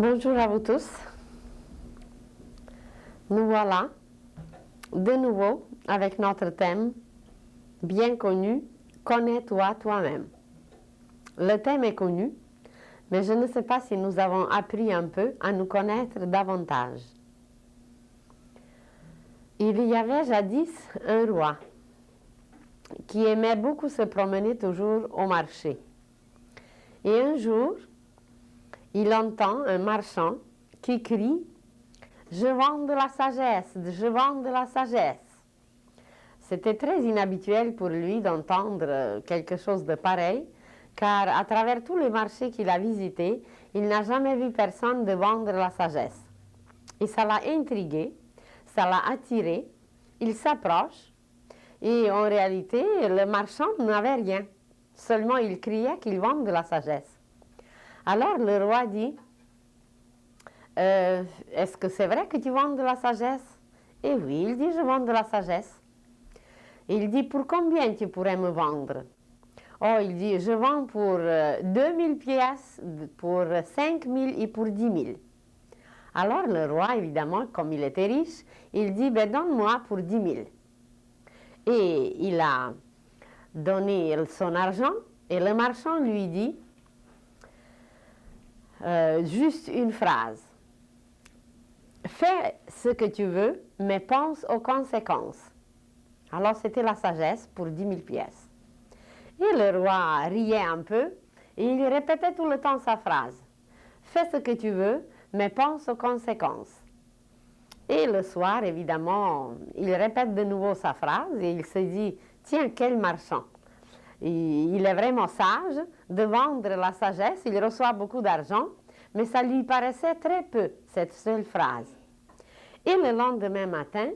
Bonjour à vous tous. Nous voilà de nouveau avec notre thème bien connu, connais-toi toi-même. Le thème est connu, mais je ne sais pas si nous avons appris un peu à nous connaître davantage. Il y avait jadis un roi qui aimait beaucoup se promener toujours au marché. Et un jour, il entend un marchand qui crie « Je vends de la sagesse, je vends de la sagesse ». C'était très inhabituel pour lui d'entendre quelque chose de pareil, car à travers tous les marchés qu'il a visités, il n'a jamais vu personne de vendre la sagesse. Et ça l'a intrigué, ça l'a attiré, il s'approche, et en réalité, le marchand n'avait rien. Seulement, il criait qu'il vend de la sagesse. Alors le roi dit « Est-ce que c'est vrai que tu vends de la sagesse ?» Et oui, il dit « Je vends de la sagesse ». Il dit « Pour combien tu pourrais me vendre ?» Oh, il dit « Je vends pour 2000 pièces, pour 5000 et pour 10 000. » Alors le roi, évidemment, comme il était riche, il dit « Ben, donne-moi pour 10 000. » Et il a donné son argent et le marchand lui dit juste une phrase. Fais ce que tu veux, mais pense aux conséquences. Alors c'était la sagesse pour 10 000 pièces. Et le roi riait un peu et il répétait tout le temps sa phrase. Fais ce que tu veux, mais pense aux conséquences. Et le soir, évidemment, il répète de nouveau sa phrase et il se dit, tiens, quel marchand. Il est vraiment sage de vendre la sagesse, il reçoit beaucoup d'argent, mais ça lui paraissait très peu, cette seule phrase. Et le lendemain matin,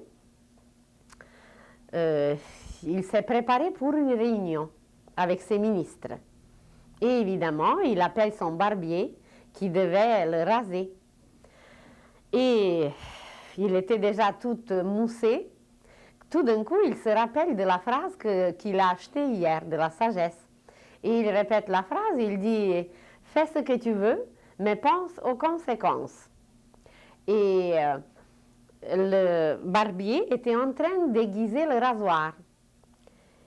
il s'est préparé pour une réunion avec ses ministres. Et évidemment, il appelle son barbier qui devait le raser. Et il était déjà tout moussé. Tout d'un coup, il se rappelle de la phrase qu'il a achetée hier, de la sagesse. Et il répète la phrase, il dit « Fais ce que tu veux, mais pense aux conséquences. » Et le barbier était en train d'aiguiser le rasoir.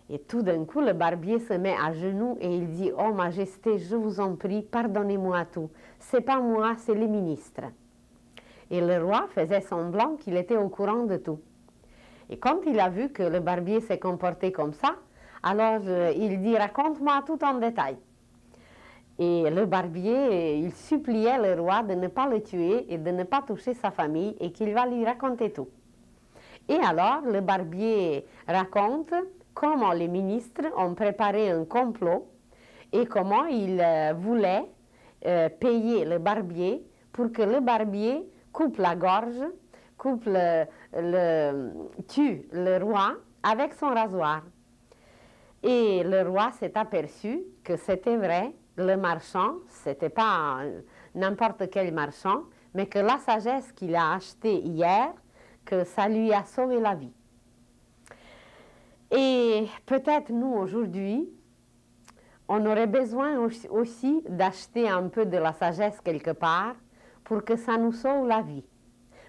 Et tout d'un coup, le barbier se met à genoux et il dit « Oh, Majesté, je vous en prie, pardonnez-moi tout. C'est pas moi, c'est les ministres. » Et le roi faisait semblant qu'il était au courant de tout. Et quand il a vu que le barbier s'est comporté comme ça, alors il dit « Raconte-moi tout en détail. » Et le barbier, il suppliait le roi de ne pas le tuer et de ne pas toucher sa famille et qu'il va lui raconter tout. Et alors, le barbier raconte comment les ministres ont préparé un complot et comment ils voulaient payer le barbier pour que le barbier coupe la gorge, tue le roi avec son rasoir. Et le roi s'est aperçu que c'était vrai, le marchand, c'était pas n'importe quel marchand, mais que la sagesse qu'il a achetée hier, que ça lui a sauvé la vie. Et peut-être nous, aujourd'hui, on aurait besoin aussi d'acheter un peu de la sagesse quelque part pour que ça nous sauve la vie.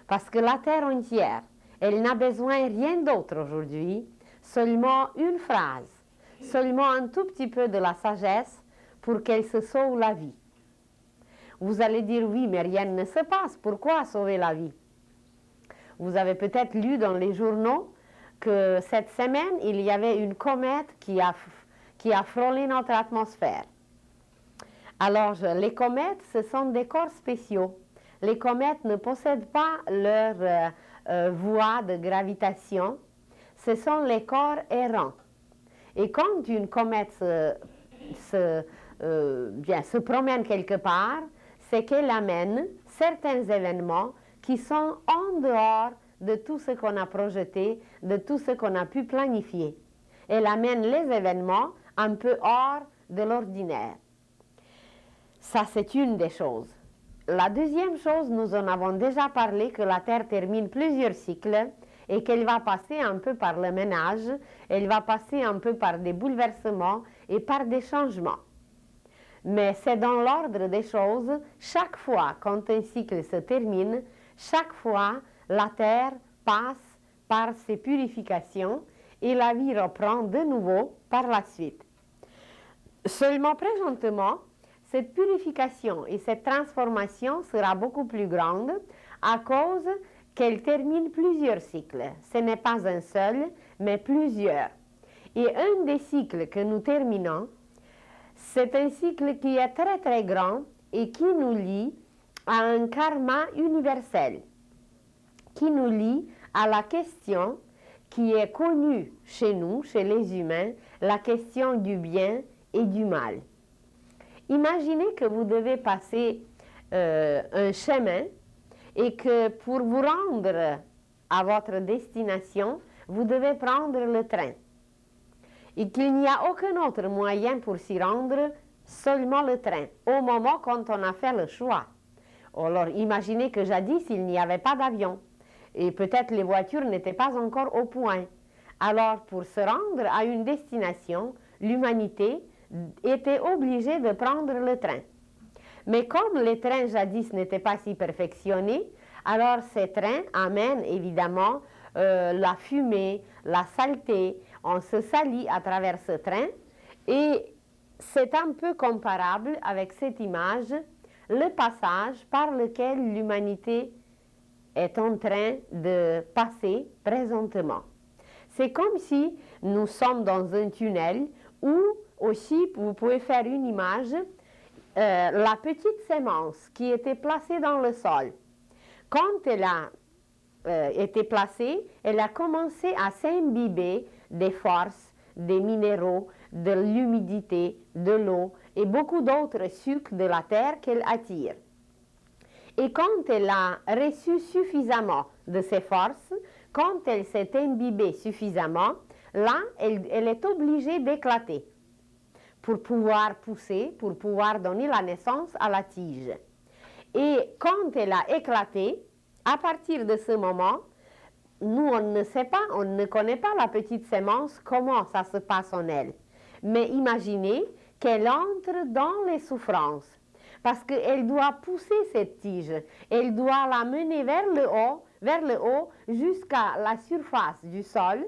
Parce que la terre entière, elle n'a besoin rien d'autre aujourd'hui, seulement une phrase, seulement un tout petit peu de la sagesse pour qu'elle se sauve la vie. Vous allez dire oui, mais rien ne se passe, pourquoi sauver la vie? Vous avez peut-être lu dans les journaux que cette semaine, il y avait une comète qui a frôlé notre atmosphère. Alors, les comètes, ce sont des corps spéciaux. Les comètes ne possèdent pas leur voie de gravitation. Ce sont les corps errants. Et quand une comète se promène quelque part, c'est qu'elle amène certains événements qui sont en dehors de tout ce qu'on a projeté, de tout ce qu'on a pu planifier. Elle amène les événements un peu hors de l'ordinaire. Ça, c'est une des choses. La deuxième chose, nous en avons déjà parlé, que la Terre termine plusieurs cycles et qu'elle va passer un peu par le ménage, elle va passer un peu par des bouleversements et par des changements. Mais c'est dans l'ordre des choses, chaque fois quand un cycle se termine, chaque fois la terre passe par ses purifications et la vie reprend de nouveau par la suite. Seulement présentement, cette purification et cette transformation sera beaucoup plus grande à cause qu'elle termine plusieurs cycles. Ce n'est pas un seul, mais plusieurs. Et un des cycles que nous terminons, c'est un cycle qui est très très grand et qui nous lie à un karma universel, qui nous lie à la question qui est connue chez nous, chez les humains, la question du bien et du mal. Imaginez que vous devez passer un chemin et que pour vous rendre à votre destination, vous devez prendre le train. Et qu'il n'y a aucun autre moyen pour s'y rendre, seulement le train, au moment quand on a fait le choix. Alors imaginez que jadis, il n'y avait pas d'avion. Et peut-être les voitures n'étaient pas encore au point. Alors, pour se rendre à une destination, l'humanité était obligée de prendre le train. Mais comme les trains jadis n'étaient pas si perfectionnés, alors ces trains amènent évidemment la fumée, la saleté. On se salit à travers ce train et c'est un peu comparable avec cette image, le passage par lequel l'humanité est en train de passer présentement. C'est comme si nous sommes dans un tunnel où aussi vous pouvez faire une image, la petite sémence qui était placée dans le sol. Quand elle a été placée, elle a commencé à s'imbiber des forces, des minéraux, de l'humidité, de l'eau et beaucoup d'autres sucres de la terre qu'elle attire. Et quand elle a reçu suffisamment de ces forces, quand elle s'est imbibée suffisamment, là, elle est obligée d'éclater pour pouvoir pousser, pour pouvoir donner la naissance à la tige. Et quand elle a éclaté, à partir de ce moment, nous, on ne sait pas, on ne connaît pas la petite sémence, comment ça se passe en elle. Mais imaginez qu'elle entre dans les souffrances. Parce qu'elle doit pousser cette tige, elle doit la mener vers le haut jusqu'à la surface du sol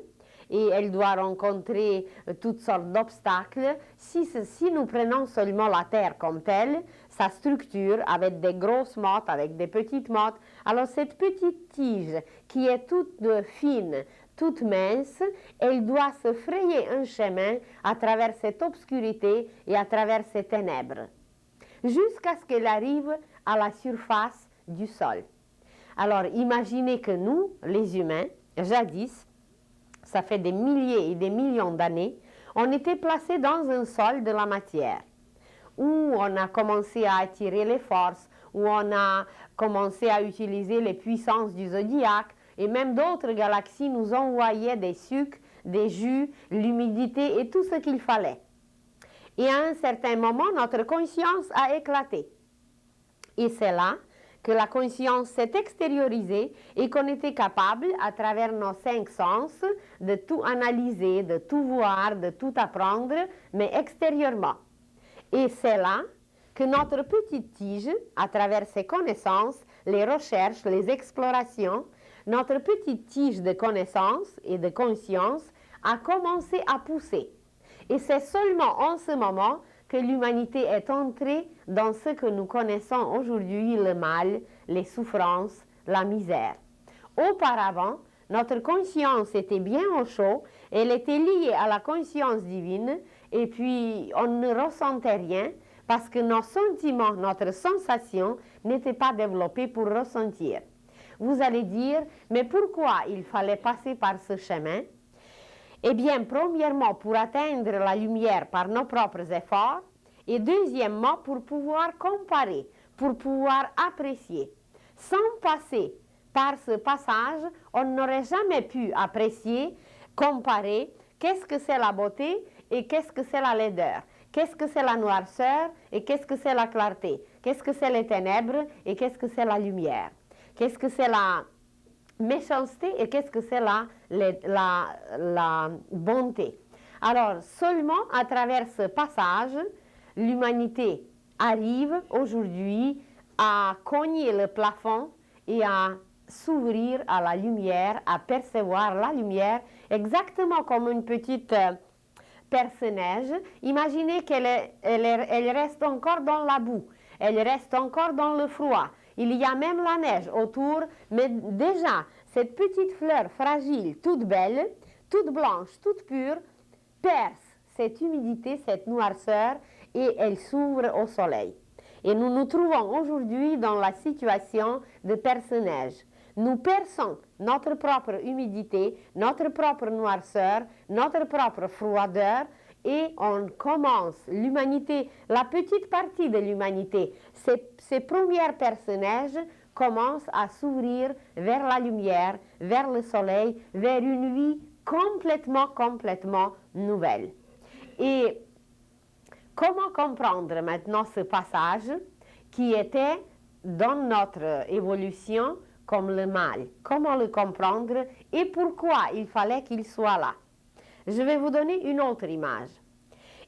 et elle doit rencontrer toutes sortes d'obstacles. Si nous prenons seulement la terre comme telle, sa structure avec des grosses mottes, avec des petites mottes, alors cette petite tige qui est toute fine, toute mince, elle doit se frayer un chemin à travers cette obscurité et à travers ces ténèbres, jusqu'à ce qu'elle arrive à la surface du sol. Alors imaginez que nous, les humains, jadis, ça fait des milliers et des millions d'années, on était placés dans un sol de la matière, où on a commencé à attirer les forces, où on a commencé à utiliser les puissances du zodiaque, et même d'autres galaxies nous envoyaient des sucres, des jus, l'humidité et tout ce qu'il fallait. Et à un certain moment, notre conscience a éclaté. Et c'est là que la conscience s'est extériorisée et qu'on était capable, à travers nos 5 sens, de tout analyser, de tout voir, de tout apprendre, mais extérieurement. Et c'est là que notre petite tige, à travers ses connaissances, les recherches, les explorations, notre petite tige de connaissances et de conscience a commencé à pousser. Et c'est seulement en ce moment que l'humanité est entrée dans ce que nous connaissons aujourd'hui, le mal, les souffrances, la misère. Auparavant, notre conscience était bien au chaud, elle était liée à la conscience divine, et puis on ne ressentait rien parce que nos sentiments, notre sensation n'était pas développée pour ressentir. Vous allez dire, mais pourquoi il fallait passer par ce chemin? Eh bien, premièrement, pour atteindre la lumière par nos propres efforts, et deuxièmement, pour pouvoir comparer, pour pouvoir apprécier. Sans passer par ce passage, on n'aurait jamais pu apprécier, comparer, qu'est-ce que c'est la beauté et qu'est-ce que c'est la laideur, qu'est-ce que c'est la noirceur et qu'est-ce que c'est la clarté, qu'est-ce que c'est les ténèbres et qu'est-ce que c'est la lumière, qu'est-ce que c'est la méchanceté et qu'est-ce que c'est la bonté. Alors, seulement à travers ce passage, l'humanité arrive aujourd'hui à cogner le plafond et à s'ouvrir à la lumière, à percevoir la lumière, exactement comme une petite perce-neige. Imaginez elle reste encore dans la boue, elle reste encore dans le froid. Il y a même la neige autour, mais déjà, cette petite fleur fragile, toute belle, toute blanche, toute pure, perce cette humidité, cette noirceur, et elle s'ouvre au soleil. Et nous nous trouvons aujourd'hui dans la situation de perce-neige. Nous perçons notre propre humidité, notre propre noirceur, notre propre froideur, et on commence, l'humanité, la petite partie de l'humanité, ces premières perce-neige commencent à s'ouvrir vers la lumière, vers le soleil, vers une vie complètement nouvelle. Et comment comprendre maintenant ce passage qui était dans notre évolution comme le mal? Comment le comprendre et pourquoi il fallait qu'il soit là? Je vais vous donner une autre image.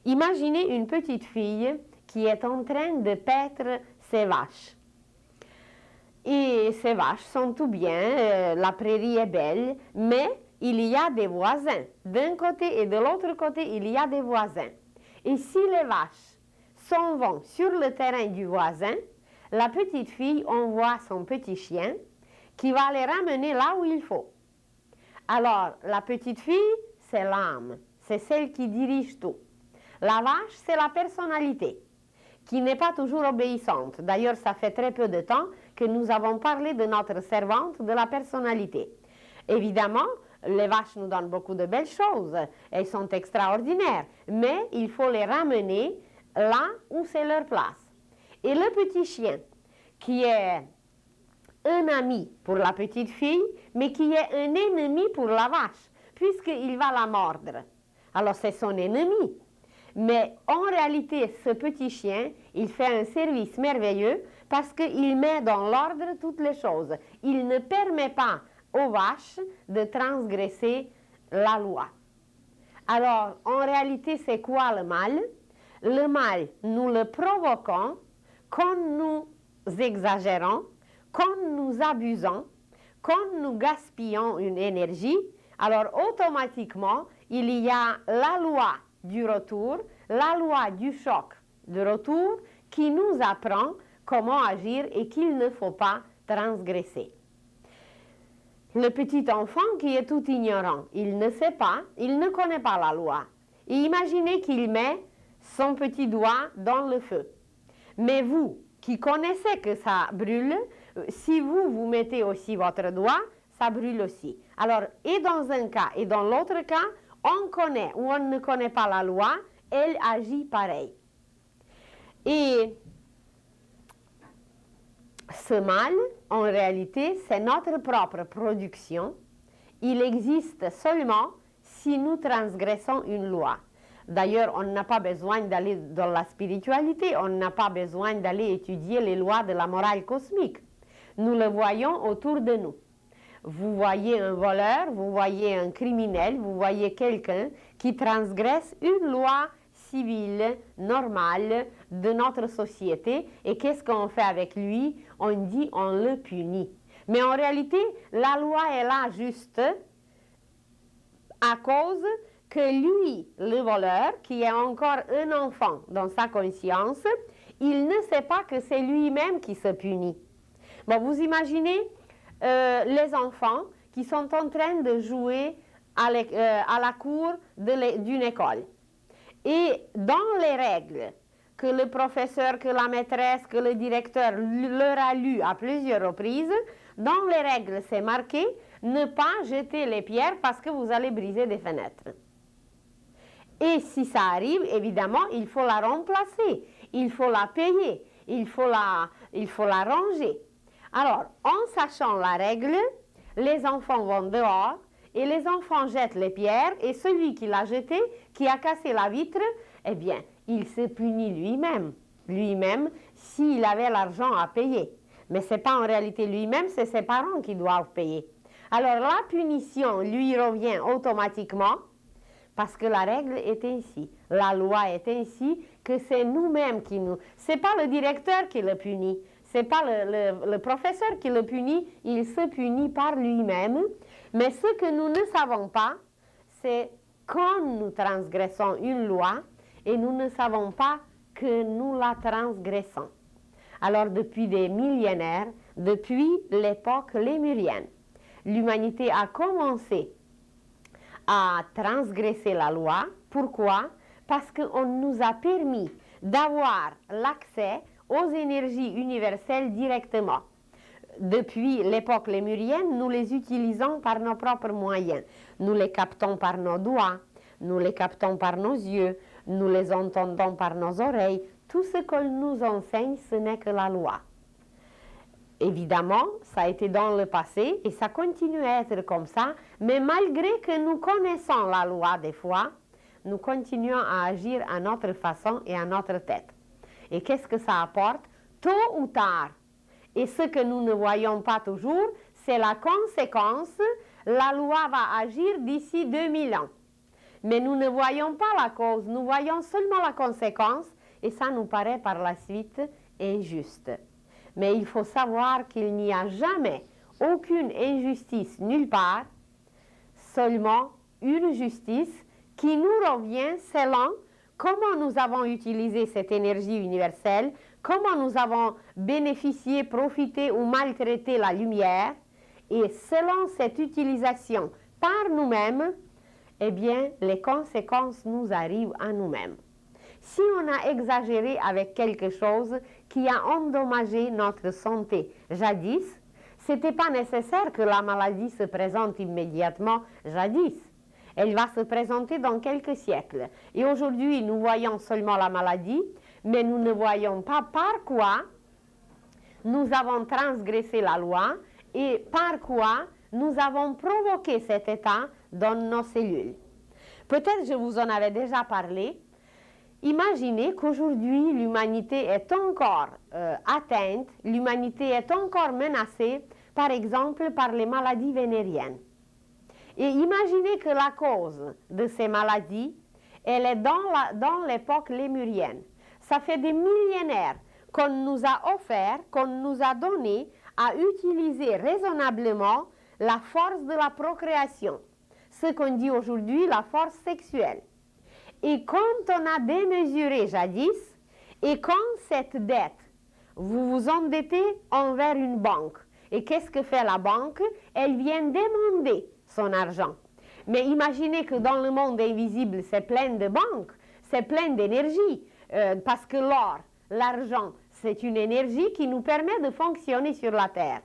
Imaginez une petite fille qui est en train de paître ses vaches. Et ces vaches sont tout bien, la prairie est belle, mais il y a des voisins. D'un côté et de l'autre côté, il y a des voisins. Et si les vaches s'en vont sur le terrain du voisin, la petite fille envoie son petit chien qui va les ramener là où il faut. Alors, la petite fille, c'est l'âme, c'est celle qui dirige tout. La vache, c'est la personnalité, qui n'est pas toujours obéissante. D'ailleurs, ça fait très peu de temps que nous avons parlé de notre servante, de la personnalité. Évidemment, les vaches nous donnent beaucoup de belles choses, elles sont extraordinaires, mais il faut les ramener là où c'est leur place. Et le petit chien, qui est un ami pour la petite fille, mais qui est un ennemi pour la vache, puisqu'il va la mordre. Alors c'est son ennemi. Mais en réalité, ce petit chien, il fait un service merveilleux parce qu'il met dans l'ordre toutes les choses. Il ne permet pas aux vaches de transgresser la loi. Alors, en réalité, c'est quoi le mal? Le mal, nous le provoquons quand nous exagérons, quand nous abusons, quand nous gaspillons une énergie. Alors, automatiquement, il y a la loi du retour, la loi du choc de retour qui nous apprend comment agir et qu'il ne faut pas transgresser. Le petit enfant qui est tout ignorant, il ne sait pas, il ne connaît pas la loi. Et imaginez qu'il met son petit doigt dans le feu. Mais vous, qui connaissez que ça brûle, si vous mettez aussi votre doigt, ça brûle aussi. Alors, et dans un cas et dans l'autre cas, on connaît ou on ne connaît pas la loi, elle agit pareil. Et ce mal, en réalité, c'est notre propre production. Il existe seulement si nous transgressons une loi. D'ailleurs, on n'a pas besoin d'aller dans la spiritualité, on n'a pas besoin d'aller étudier les lois de la morale cosmique. Nous le voyons autour de nous. Vous voyez un voleur, vous voyez un criminel, vous voyez quelqu'un qui transgresse une loi civile, normale de notre société. Et qu'est-ce qu'on fait avec lui? On dit on le punit. Mais en réalité, la loi est là juste à cause que lui, le voleur, qui est encore un enfant dans sa conscience, il ne sait pas que c'est lui-même qui se punit. Bon, vous imaginez les enfants qui sont en train de jouer à la cour d'une école. Et dans les règles que le professeur, que la maîtresse, que le directeur leur a lues à plusieurs reprises, dans les règles, c'est marqué « Ne pas jeter les pierres parce que vous allez briser des fenêtres ». Et si ça arrive, évidemment, il faut la remplacer, il faut la payer, il faut la ranger. Alors, en sachant la règle, les enfants vont dehors et les enfants jettent les pierres et celui qui l'a jeté, qui a cassé la vitre, eh bien, il se punit lui-même s'il avait l'argent à payer. Mais ce n'est pas en réalité lui-même, c'est ses parents qui doivent payer. Alors, la punition lui revient automatiquement Parce que la règle est ainsi, la loi est ainsi, que c'est nous-mêmes qui nous... C'est pas le directeur qui le punit, c'est pas le professeur qui le punit, il se punit par lui-même. Mais ce que nous ne savons pas, c'est quand nous transgressons une loi et nous ne savons pas que nous la transgressons. Alors depuis des millénaires, depuis l'époque lémurienne, l'humanité a commencé à transgresser la loi. Pourquoi? Parce qu'on nous a permis d'avoir l'accès aux énergies universelles directement. Depuis l'époque lémurienne, nous les utilisons par nos propres moyens. Nous les captons par nos doigts, nous les captons par nos yeux, nous les entendons par nos oreilles. Tout ce qu'on nous enseigne, ce n'est que la loi. Évidemment, ça a été dans le passé et ça continue à être comme ça, mais malgré que nous connaissons la loi des fois, nous continuons à agir à notre façon et à notre tête. Et qu'est-ce que ça apporte? Tôt ou tard, et ce que nous ne voyons pas toujours, c'est la conséquence. La loi va agir d'ici 2000 ans. Mais nous ne voyons pas la cause, nous voyons seulement la conséquence, et ça nous paraît par la suite injuste. Mais il faut savoir qu'il n'y a jamais aucune injustice nulle part, seulement une justice qui nous revient selon comment nous avons utilisé cette énergie universelle, comment nous avons bénéficié, profité ou maltraité la lumière, et selon cette utilisation par nous-mêmes, eh bien, les conséquences nous arrivent à nous-mêmes. Si on a exagéré avec quelque chose qui a endommagé notre santé jadis, ce n'était pas nécessaire que la maladie se présente immédiatement jadis. Elle va se présenter dans quelques siècles. Et aujourd'hui, nous voyons seulement la maladie, mais nous ne voyons pas par quoi nous avons transgressé la loi et par quoi nous avons provoqué cet état dans nos cellules. Peut-être je vous en avais déjà parlé. Imaginez qu'aujourd'hui, l'humanité est encore atteinte, l'humanité est encore menacée, par exemple, par les maladies vénériennes. Et imaginez que la cause de ces maladies, elle est dans l'époque lémurienne. Ça fait des millénaires qu'on nous a offert, qu'on nous a donné à utiliser raisonnablement la force de la procréation, ce qu'on dit aujourd'hui la force sexuelle. Et quand on a démesuré jadis, et quand cette dette, vous vous endettez envers une banque, et qu'est-ce que fait la banque? Elle vient demander son argent. Mais imaginez que dans le monde invisible, c'est plein de banques, c'est plein d'énergie, parce que l'or, l'argent, c'est une énergie qui nous permet de fonctionner sur la Terre.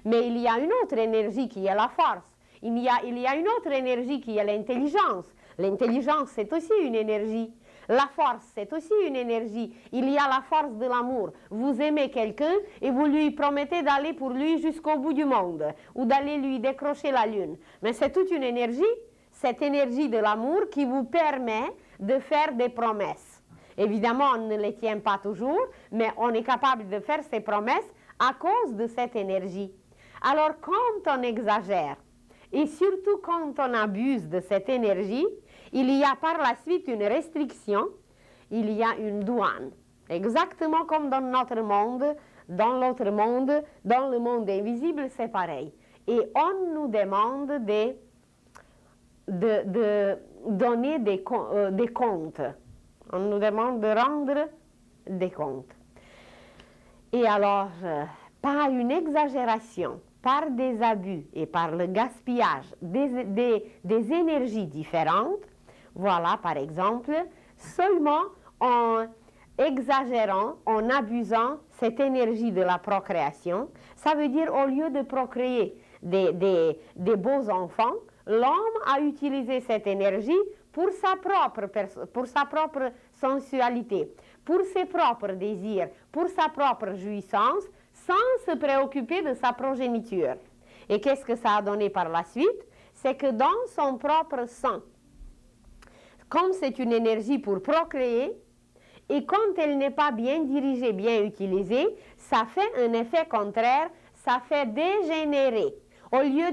Mais il y a une autre énergie qui est la force. Il y a une autre énergie qui est l'intelligence. L'intelligence, c'est aussi une énergie. La force, c'est aussi une énergie. Il y a la force de l'amour. Vous aimez quelqu'un et vous lui promettez d'aller pour lui jusqu'au bout du monde ou d'aller lui décrocher la lune. Mais c'est toute une énergie, cette énergie de l'amour qui vous permet de faire des promesses. Évidemment, on ne les tient pas toujours, mais on est capable de faire ces promesses à cause de cette énergie. Alors, quand on exagère, et surtout quand on abuse de cette énergie, il y a par la suite une restriction, il y a une douane. Exactement comme dans notre monde, dans l'autre monde, dans le monde invisible, c'est pareil. Et on nous demande de donner des comptes. On nous demande de rendre des comptes. Et alors, par une exagération, par des abus et par le gaspillage des énergies différentes, voilà par exemple, seulement en exagérant, en abusant cette énergie de la procréation, ça veut dire au lieu de procréer des beaux enfants, l'homme a utilisé cette énergie pour sa propre sensualité, pour ses propres désirs, pour sa propre jouissance, sans se préoccuper de sa progéniture. Et qu'est-ce que ça a donné par la suite? C'est que dans son propre sang, comme c'est une énergie pour procréer, et quand elle n'est pas bien dirigée, bien utilisée, ça fait un effet contraire, ça fait dégénérer. Au lieu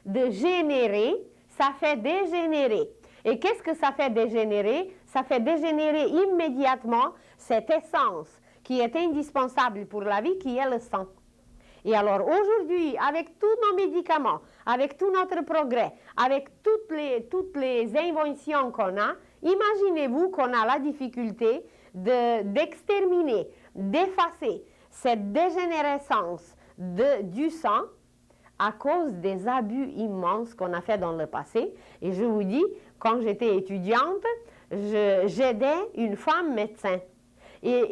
de générer, ça fait dégénérer. Et qu'est-ce que ça fait dégénérer? Ça fait dégénérer immédiatement cette essence qui est indispensable pour la vie, qui est le sang. Et alors aujourd'hui, avec tous nos médicaments, avec tout notre progrès, avec toutes les inventions qu'on a, imaginez-vous qu'on a la difficulté d'exterminer, d'effacer cette dégénérescence du sang à cause des abus immenses qu'on a fait dans le passé. Et je vous dis, quand j'étais étudiante, j'aidais une femme médecin. Et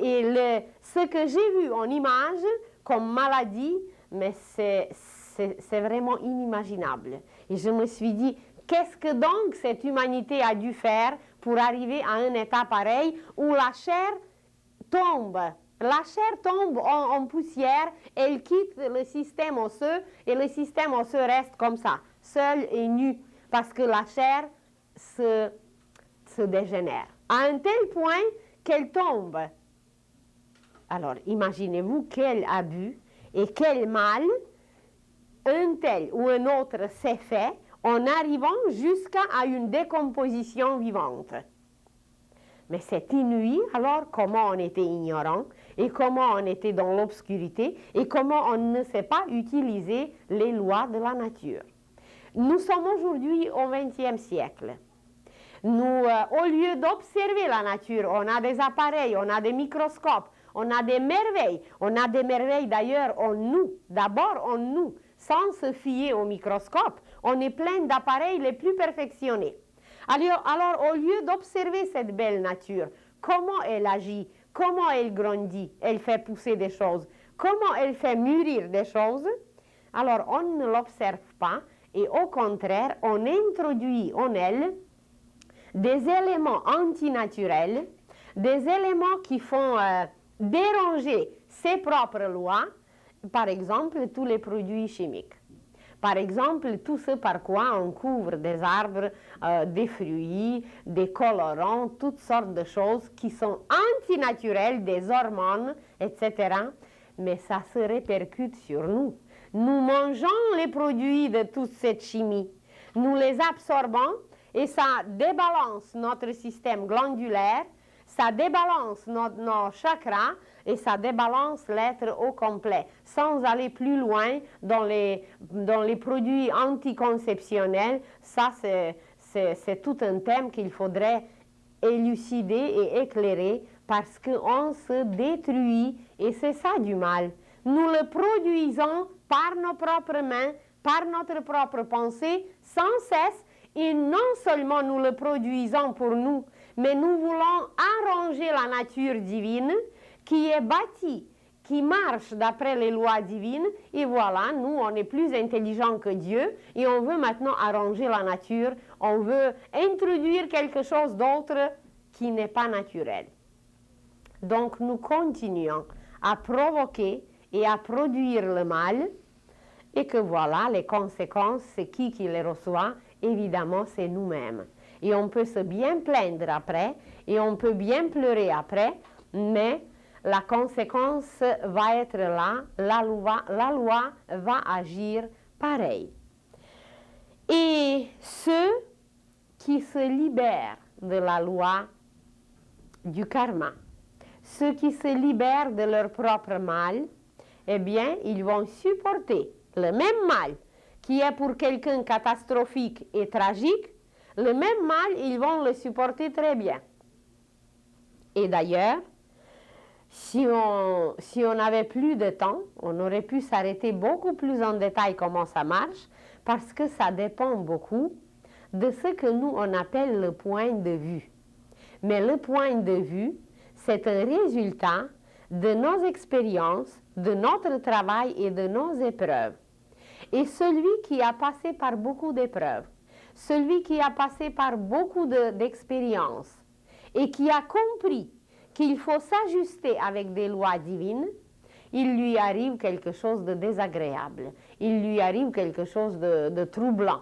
ce que j'ai vu en image comme maladie, mais c'est vraiment inimaginable. Et je me suis dit, qu'est-ce que donc cette humanité a dû faire pour arriver à un état pareil où la chair tombe? La chair tombe en poussière, elle quitte le système osseux et le système osseux reste comme ça, seul et nu, parce que la chair se dégénère. À un tel point qu'elle tombe. Alors, imaginez-vous quel abus et quel mal un tel ou un autre s'est fait en arrivant jusqu'à une décomposition vivante. Mais c'est inouï, alors comment on était ignorant et comment on était dans l'obscurité et comment on ne sait pas utiliser les lois de la nature. Nous sommes aujourd'hui au XXe siècle. Nous, au lieu d'observer la nature, on a des appareils, on a des microscopes, on a des merveilles d'ailleurs en nous, d'abord en nous, sans se fier au microscope, on est plein d'appareils les plus perfectionnés. Alors, au lieu d'observer cette belle nature, comment elle agit, comment elle grandit, elle fait pousser des choses, comment elle fait mûrir des choses, alors on ne l'observe pas et au contraire, on introduit en elle des éléments antinaturels, des éléments qui font déranger ses propres lois, par exemple tous les produits chimiques. Par exemple, tout ce par quoi on couvre des arbres, des fruits, des colorants, toutes sortes de choses qui sont antinaturelles, des hormones, etc. Mais ça se répercute sur nous. Nous mangeons les produits de toute cette chimie. Nous les absorbons et ça débalance notre système glandulaire, ça débalance nos chakras et ça débalance l'être au complet, sans aller plus loin dans les produits anticonceptionnels. Ça, c'est tout un thème qu'il faudrait élucider et éclairer parce qu'on se détruit et c'est ça du mal. Nous le produisons par nos propres mains, par notre propre pensée, sans cesse, et non seulement nous le produisons pour nous, mais nous voulons arranger la nature divine qui est bâtie, qui marche d'après les lois divines, et voilà, nous, on est plus intelligents que Dieu, et on veut maintenant arranger la nature, on veut introduire quelque chose d'autre qui n'est pas naturel. Donc, nous continuons à provoquer et à produire le mal, et que voilà, les conséquences, c'est qui les reçoit? Évidemment, c'est nous-mêmes. Et on peut se bien plaindre après, et on peut bien pleurer après, mais la conséquence va être là, la loi va agir pareil. Et ceux qui se libèrent de la loi du karma, ceux qui se libèrent de leur propre mal, eh bien, ils vont supporter le même mal qui est pour quelqu'un catastrophique et tragique, le même mal, ils vont le supporter très bien. Et d'ailleurs, si on avait plus de temps, on aurait pu s'arrêter beaucoup plus en détail comment ça marche, parce que ça dépend beaucoup de ce que nous, on appelle le point de vue. Mais le point de vue, c'est un résultat de nos expériences, de notre travail et de nos épreuves. Et celui qui a passé par beaucoup d'épreuves, celui qui a passé par beaucoup d'expériences et qui a compris qu'il faut s'ajuster avec des lois divines, il lui arrive quelque chose de désagréable, il lui arrive quelque chose de troublant.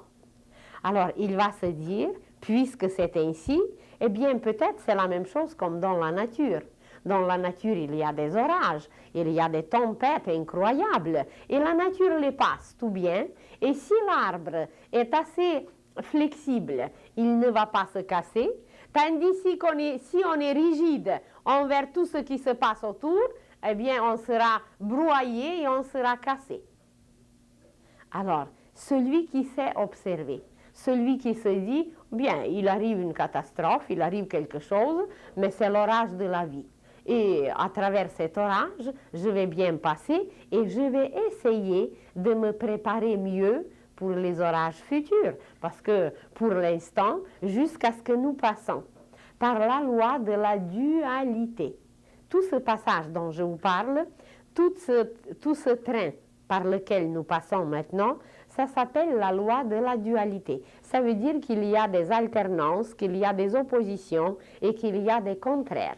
Alors il va se dire, puisque c'est ainsi, eh bien peut-être c'est la même chose comme dans la nature. Dans la nature, il y a des orages, il y a des tempêtes incroyables, et la nature les passe tout bien. Et si l'arbre est assez flexible, il ne va pas se casser, tandis si on est rigide envers tout ce qui se passe autour, eh bien, on sera broyé et on sera cassé. Alors, celui qui sait observer, celui qui se dit, bien, il arrive une catastrophe, il arrive quelque chose, mais c'est l'orage de la vie. Et à travers cet orage, je vais bien passer et je vais essayer de me préparer mieux pour les orages futurs. Parce que pour l'instant, jusqu'à ce que nous passons par la loi de la dualité, tout ce passage dont je vous parle, tout ce train par lequel nous passons maintenant, ça s'appelle la loi de la dualité. Ça veut dire qu'il y a des alternances, qu'il y a des oppositions et qu'il y a des contraires.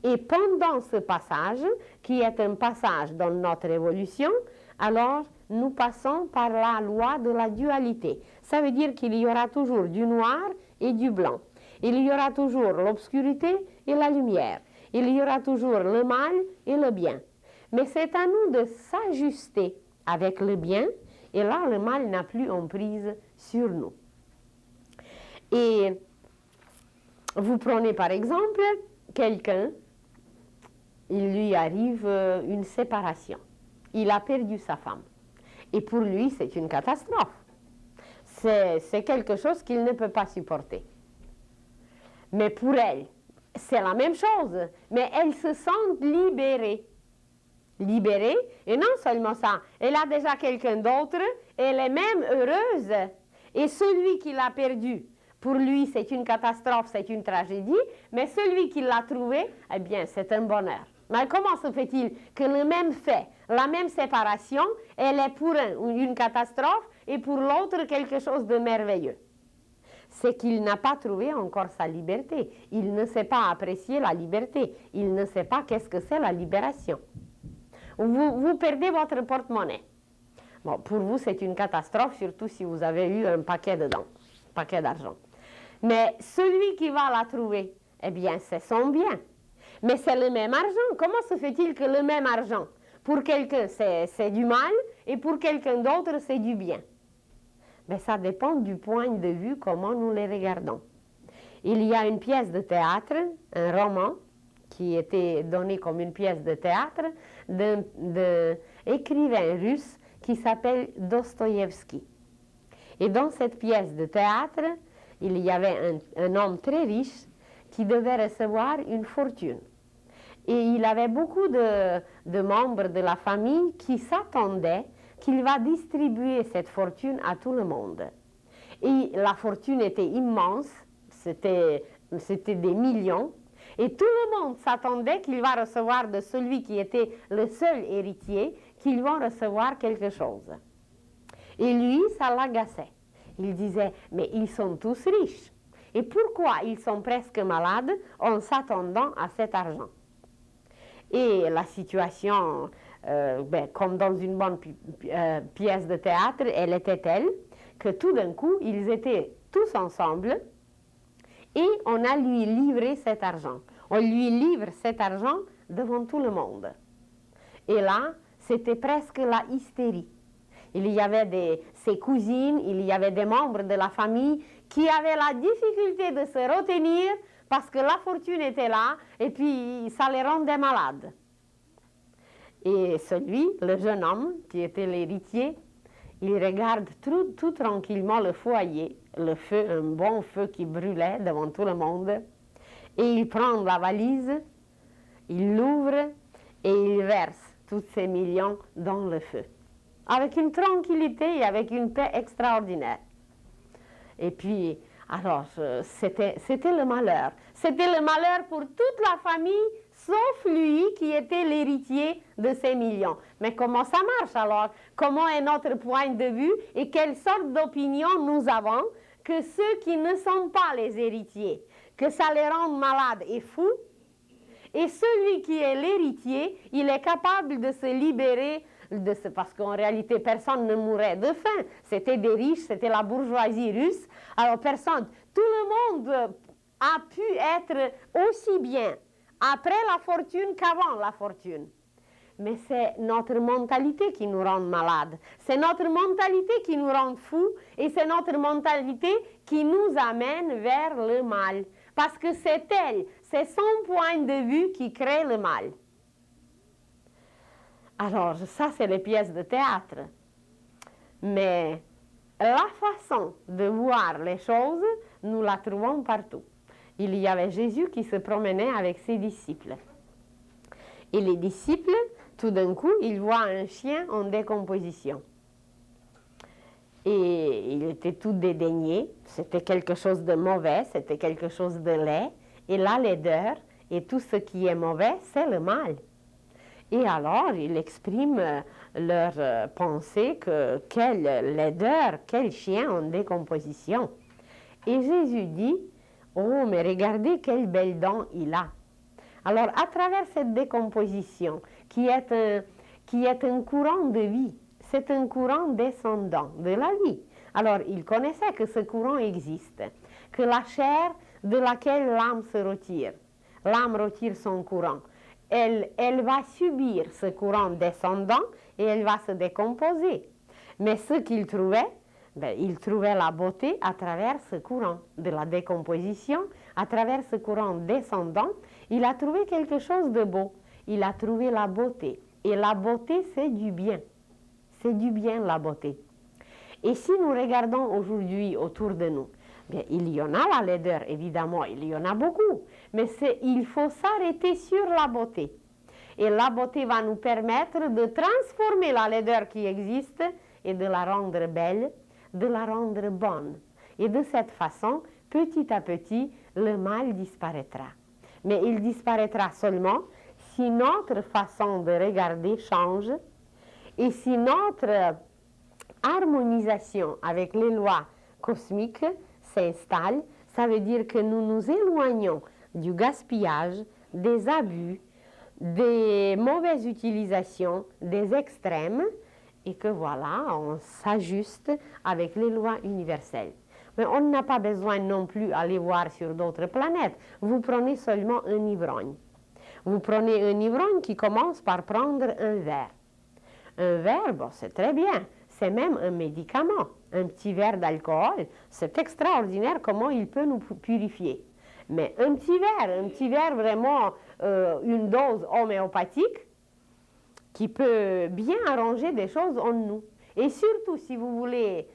Et pendant ce passage, qui est un passage dans notre évolution, alors nous passons par la loi de la dualité. Ça veut dire qu'il y aura toujours du noir et du blanc. Il y aura toujours l'obscurité et la lumière. Il y aura toujours le mal et le bien. Mais c'est à nous de s'ajuster avec le bien, et là, le mal n'a plus emprise sur nous. Et vous prenez par exemple quelqu'un, il lui arrive une séparation. Il a perdu sa femme. Et pour lui, c'est une catastrophe. C'est quelque chose qu'il ne peut pas supporter. Mais pour elle, c'est la même chose. Mais elle se sent libérée. Libérée, et non seulement ça, elle a déjà quelqu'un d'autre, elle est même heureuse. Et celui qui l'a perdu, pour lui, c'est une catastrophe, c'est une tragédie, mais celui qui l'a trouvé, eh bien, c'est un bonheur. Mais comment se fait-il que le même fait, la même séparation, elle est pour un une catastrophe et pour l'autre quelque chose de merveilleux? C'est qu'il n'a pas trouvé encore sa liberté. Il ne sait pas apprécier la liberté. Il ne sait pas qu'est-ce que c'est la libération. Vous perdez votre porte-monnaie. Bon, pour vous, c'est une catastrophe, surtout si vous avez eu un paquet dedans, un paquet d'argent. Mais celui qui va la trouver, eh bien, c'est son bien. Mais c'est le même argent. Comment se fait-il que le même argent, pour quelqu'un, c'est du mal, et pour quelqu'un d'autre, c'est du bien? Mais ça dépend du point de vue, comment nous les regardons. Il y a une pièce de théâtre, un roman, qui était donné comme une pièce de théâtre d'un écrivain russe qui s'appelle Dostoïevski. Et dans cette pièce de théâtre, il y avait un homme très riche qui devait recevoir une fortune. Et il avait beaucoup de membres de la famille qui s'attendaient qu'il va distribuer cette fortune à tout le monde. Et la fortune était immense, c'était des millions, et tout le monde s'attendait qu'il va recevoir de celui qui était le seul héritier, qu'il va recevoir quelque chose. Et lui, ça l'agaçait. Il disait, mais ils sont tous riches. Et pourquoi ils sont presque malades en s'attendant à cet argent? Et la situation, comme dans une bonne pièce de théâtre, elle était telle que tout d'un coup, ils étaient tous ensemble et on a lui livré cet argent. On lui livre cet argent devant tout le monde. Et là, c'était presque la hystérie. Il y avait ses cousines, il y avait des membres de la famille qui avaient la difficulté de se retenir parce que la fortune était là et puis ça les rendait malades. Et celui, le jeune homme qui était l'héritier, il regarde tout tranquillement le foyer, le feu, un bon feu qui brûlait devant tout le monde, et il prend la valise, il l'ouvre et il verse tous ces millions dans le feu, avec une tranquillité et avec une paix extraordinaire. Et puis, alors, c'était le malheur. C'était le malheur pour toute la famille, sauf lui qui était l'héritier de ces millions. Mais comment ça marche alors? Comment est notre point de vue et quelle sorte d'opinion nous avons que ceux qui ne sont pas les héritiers, que ça les rend malades et fous, et celui qui est l'héritier, il est capable de se libérer parce qu'en réalité, personne ne mourait de faim. C'était des riches, c'était la bourgeoisie russe. Alors personne, tout le monde a pu être aussi bien après la fortune qu'avant la fortune. mais c'est notre mentalité qui nous rend malades. C'est notre mentalité qui nous rend fous et c'est notre mentalité qui nous amène vers le mal. Parce que c'est elle, c'est son point de vue qui crée le mal. Alors, ça, c'est les pièces de théâtre. Mais la façon de voir les choses, nous la trouvons partout. Il y avait Jésus qui se promenait avec ses disciples. Et les disciples, tout d'un coup, ils voient un chien en décomposition. Et il était tout dédaigné, c'était quelque chose de mauvais, c'était quelque chose de laid. Et la laideur et tout ce qui est mauvais, c'est le mal. Et alors, il exprime leur pensée que quelle laideur, quel chien en décomposition. Et Jésus dit, oh, mais regardez quelle belle dent il a. Alors, à travers cette décomposition, qui est un courant de vie, c'est un courant descendant de la vie. Alors, il connaissait que ce courant existe, que la chair de laquelle l'âme se retire, l'âme retire son courant. Elle va subir ce courant descendant et elle va se décomposer. Mais ce qu'il trouvait, il trouvait la beauté à travers ce courant de la décomposition, à travers ce courant descendant, il a trouvé quelque chose de beau. Il a trouvé la beauté. Et la beauté, c'est du bien. C'est du bien, la beauté. Et si nous regardons aujourd'hui autour de nous, bien, il y en a la laideur, évidemment, il y en a beaucoup. Mais il faut s'arrêter sur la beauté. Et la beauté va nous permettre de transformer la laideur qui existe et de la rendre belle, de la rendre bonne. Et de cette façon, petit à petit, le mal disparaîtra. Mais il disparaîtra seulement si notre façon de regarder change et si notre harmonisation avec les lois cosmiques s'installe. Ça veut dire que nous nous éloignons du gaspillage, des abus, des mauvaises utilisations, des extrêmes, et que voilà, on s'ajuste avec les lois universelles. Mais on n'a pas besoin non plus d'aller voir sur d'autres planètes. Vous prenez seulement un ivrogne. Vous prenez un ivrogne qui commence par prendre un verre. Un verre, bon, c'est très bien. C'est même un médicament. Un petit verre d'alcool, c'est extraordinaire comment il peut nous purifier. Mais un petit verre vraiment, une dose homéopathique, qui peut bien arranger des choses en nous. Et surtout, si vous voulez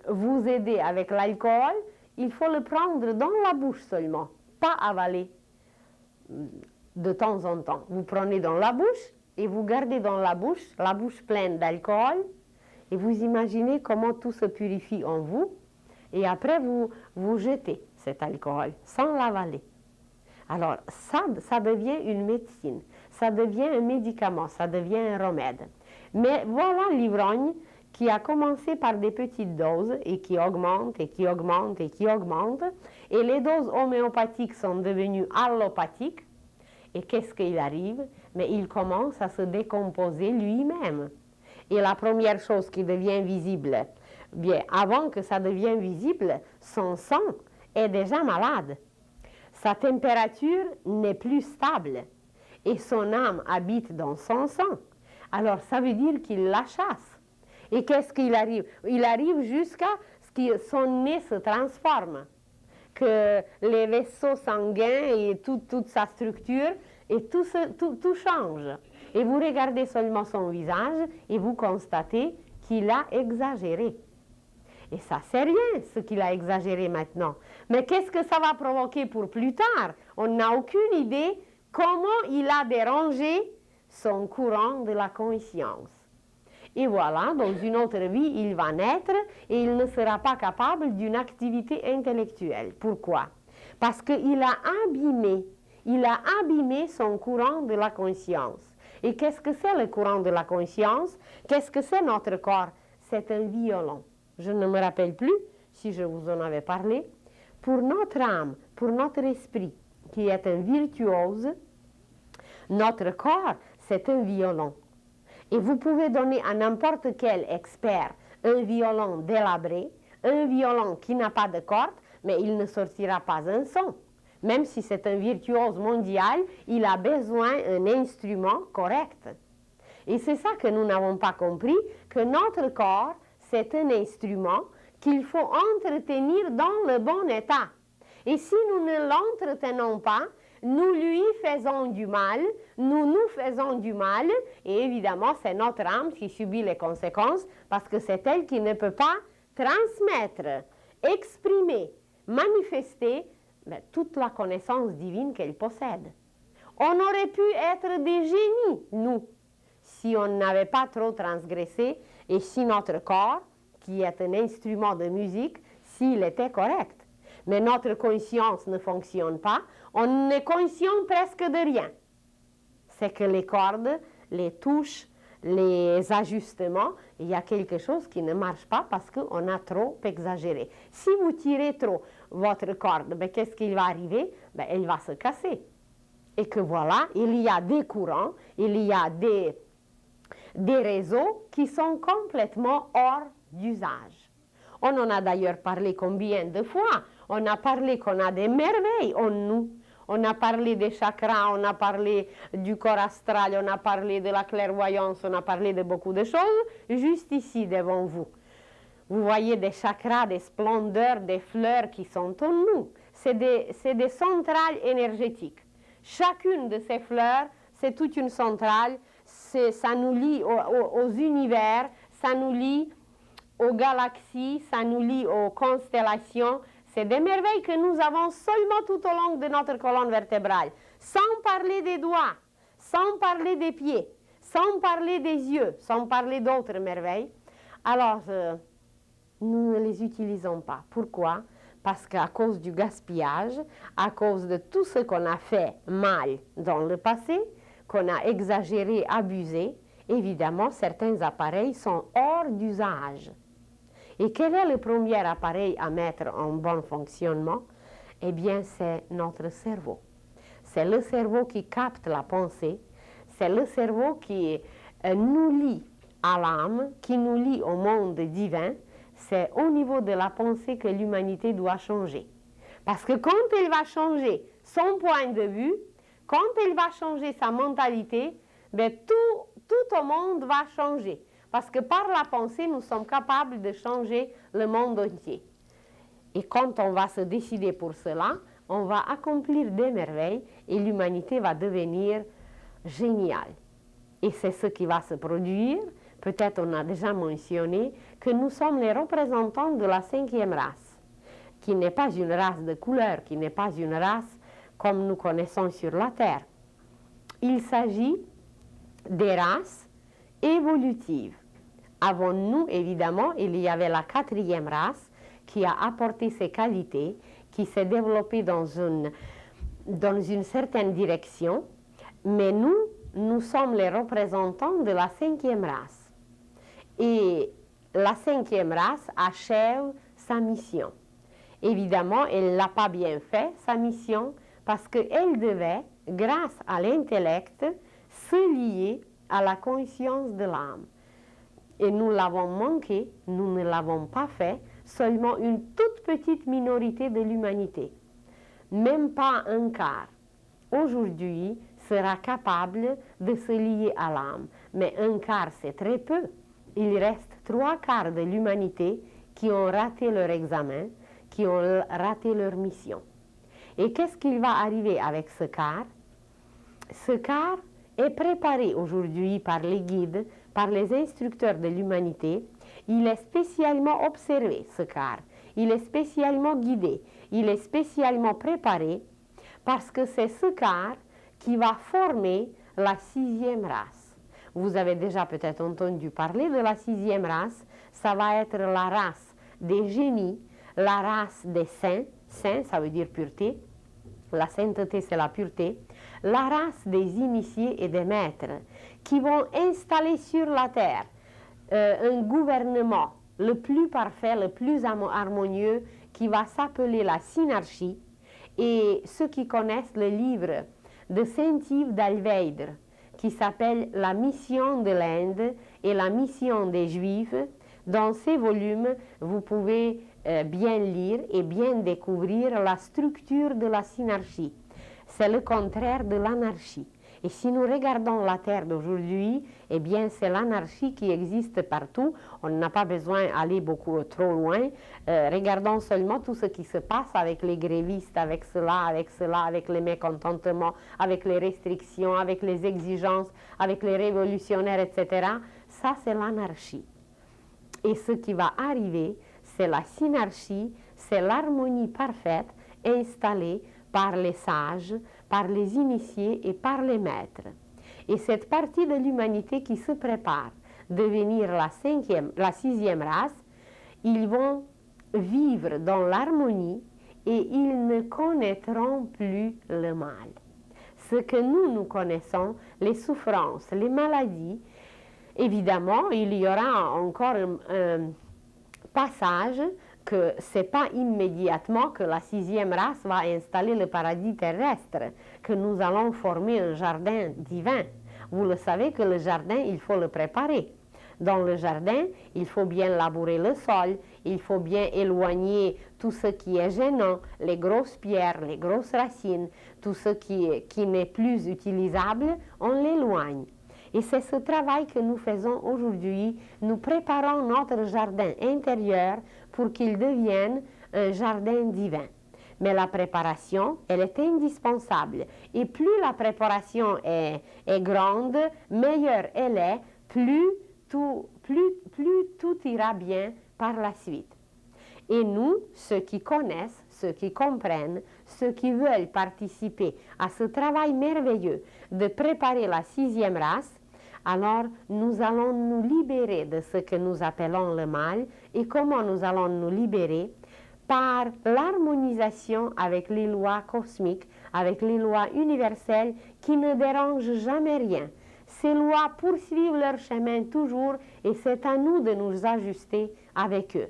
vous aider avec l'alcool, il faut le prendre dans la bouche seulement, pas avaler de temps en temps. Vous prenez dans la bouche et vous gardez dans la bouche pleine d'alcool, et vous imaginez comment tout se purifie en vous, et après vous jetez cet alcool sans l'avaler. Alors ça devient une médecine, ça devient un médicament, ça devient un remède. Mais voilà l'ivrogne qui a commencé par des petites doses et qui augmente et qui augmente et qui augmente. Et les doses homéopathiques sont devenues allopathiques. Et qu'est-ce qu'il arrive? Mais il commence à se décomposer lui-même. Et la première chose qui devient visible, bien avant que ça devienne visible, son sang est déjà malade. Sa température n'est plus stable et son âme habite dans son sang. Alors ça veut dire qu'il la chasse. Et qu'est-ce qu'il arrive? Il arrive jusqu'à ce que son nez se transforme, que les vaisseaux sanguins et toute sa structure, et tout change. Et vous regardez seulement son visage et vous constatez qu'il a exagéré. Et ça, c'est rien, ce qu'il a exagéré maintenant. Mais qu'est-ce que ça va provoquer pour plus tard? On n'a aucune idée comment il a dérangé son courant de la conscience. Et voilà, dans une autre vie, il va naître et il ne sera pas capable d'une activité intellectuelle. Pourquoi? Parce qu'il a abîmé son courant de la conscience. Et qu'est-ce que c'est le courant de la conscience? Qu'est-ce que c'est notre corps? C'est un violon. Je ne me rappelle plus si je vous en avais parlé. Pour notre âme, pour notre esprit, qui est un virtuose, notre corps, c'est un violon. Et vous pouvez donner à n'importe quel expert un violon délabré, un violon qui n'a pas de corde, mais il ne sortira pas un son. Même si c'est un virtuose mondial, il a besoin d'un instrument correct. Et c'est ça que nous n'avons pas compris, que notre corps, c'est un instrument qu'il faut entretenir dans le bon état. Et si nous ne l'entretenons pas, nous lui faisons du mal, nous nous faisons du mal, et évidemment, c'est notre âme qui subit les conséquences, parce que c'est elle qui ne peut pas transmettre, exprimer, manifester toute la connaissance divine qu'elle possède. On aurait pu être des génies, nous, si on n'avait pas trop transgressé, et si notre corps, qui est un instrument de musique, s'il était correct. Mais notre conscience ne fonctionne pas, on est conscient presque de rien. C'est que les cordes, les touches, les ajustements, il y a quelque chose qui ne marche pas parce qu'on a trop exagéré. Si vous tirez trop votre corde, qu'est-ce qui va arriver? Elle va se casser. Et que voilà, il y a des courants, il y a des réseaux qui sont complètement hors d'usage. On en a d'ailleurs parlé combien de fois? On a parlé qu'on a des merveilles en nous. On a parlé des chakras, on a parlé du corps astral, on a parlé de la clairvoyance, on a parlé de beaucoup de choses, juste ici devant vous. Vous voyez des chakras, des splendeurs, des fleurs qui sont en nous. C'est des centrales énergétiques. Chacune de ces fleurs, c'est toute une centrale, ça nous lie aux univers, ça nous lie aux galaxies, ça nous lie aux constellations. C'est des merveilles que nous avons seulement tout au long de notre colonne vertébrale, sans parler des doigts, sans parler des pieds, sans parler des yeux, sans parler d'autres merveilles. Alors, nous ne les utilisons pas. Pourquoi? Parce qu'à cause du gaspillage, à cause de tout ce qu'on a fait mal dans le passé, qu'on a exagéré, abusé, évidemment, certains appareils sont hors d'usage. Et quel est le premier appareil à mettre en bon fonctionnement? Eh bien, c'est notre cerveau. C'est le cerveau qui capte la pensée, c'est le cerveau qui nous lie à l'âme, qui nous lie au monde divin. C'est au niveau de la pensée que l'humanité doit changer. Parce que quand elle va changer son point de vue, quand elle va changer sa mentalité, tout au monde va changer. Parce que par la pensée, nous sommes capables de changer le monde entier. Et quand on va se décider pour cela, on va accomplir des merveilles et l'humanité va devenir géniale. Et c'est ce qui va se produire. Peut-être on a déjà mentionné que nous sommes les représentants de la 5e race, qui n'est pas une race de couleur, qui n'est pas une race comme nous connaissons sur la Terre. Il s'agit des races évolutives. Avant nous, évidemment, il y avait la 4e race qui a apporté ses qualités, qui s'est développée dans une certaine direction, mais nous sommes les représentants de la 5e race. Et la 5e race achève sa mission. Évidemment, elle ne l'a pas bien fait, sa mission, parce qu'elle devait, grâce à l'intellect, se lier à la conscience de l'âme. Et nous l'avons manqué, nous ne l'avons pas fait, seulement une toute petite minorité de l'humanité. Même pas un quart, aujourd'hui, sera capable de se lier à l'âme. Mais un quart, c'est très peu. Il reste 3/4 de l'humanité qui ont raté leur examen, qui ont raté leur mission. Et qu'est-ce qu'il va arriver avec ce quart? Ce quart est préparé aujourd'hui par les guides, par les instructeurs de l'humanité. Il est spécialement observé, ce quart. Il est spécialement guidé. Il est spécialement préparé parce que c'est ce quart qui va former la 6e race. Vous avez déjà peut-être entendu parler de la 6e race. Ça va être la race des génies, la race des saints. Saint, ça veut dire pureté. La sainteté, c'est la pureté. La race des initiés et des maîtres qui vont installer sur la terre un gouvernement le plus parfait, le plus harmonieux, qui va s'appeler la synarchie. Et ceux qui connaissent le livre de Saint-Yves d'Alveidre, qui s'appelle La mission de l'Inde et la mission des Juifs, dans ces volumes, vous pouvez bien lire et bien découvrir la structure de la synarchie. C'est le contraire de l'anarchie. Et si nous regardons la Terre d'aujourd'hui, eh bien, c'est l'anarchie qui existe partout. On n'a pas besoin d'aller beaucoup trop loin. Regardons seulement tout ce qui se passe avec les grévistes, avec cela, avec les mécontentements, avec les restrictions, avec les exigences, avec les révolutionnaires, etc. Ça, c'est l'anarchie. Et ce qui va arriver, c'est la synarchie, c'est l'harmonie parfaite installée par les sages, par les initiés et par les maîtres. Et cette partie de l'humanité qui se prépare à devenir la sixième race, ils vont vivre dans l'harmonie et ils ne connaîtront plus le mal. Ce que nous connaissons, les souffrances, les maladies, évidemment, il y aura encore un passage que ce n'est pas immédiatement que la sixième race va installer le paradis terrestre, que nous allons former un jardin divin. Vous le savez que le jardin, il faut le préparer. Dans le jardin, il faut bien labourer le sol, il faut bien éloigner tout ce qui est gênant, les grosses pierres, les grosses racines, tout ce qui n'est plus utilisable, on l'éloigne. Et c'est ce travail que nous faisons aujourd'hui. Nous préparons notre jardin intérieur pour qu'il devienne un jardin divin. Mais la préparation, elle est indispensable. Et plus la préparation est grande, meilleure elle est, plus tout ira bien par la suite. Et nous, ceux qui connaissent, ceux qui comprennent, ceux qui veulent participer à ce travail merveilleux de préparer la sixième race, alors nous allons nous libérer de ce que nous appelons le mal. Et comment nous allons nous libérer? Par l'harmonisation avec les lois cosmiques, avec les lois universelles qui ne dérangent jamais rien. Ces lois poursuivent leur chemin toujours et c'est à nous de nous ajuster avec eux.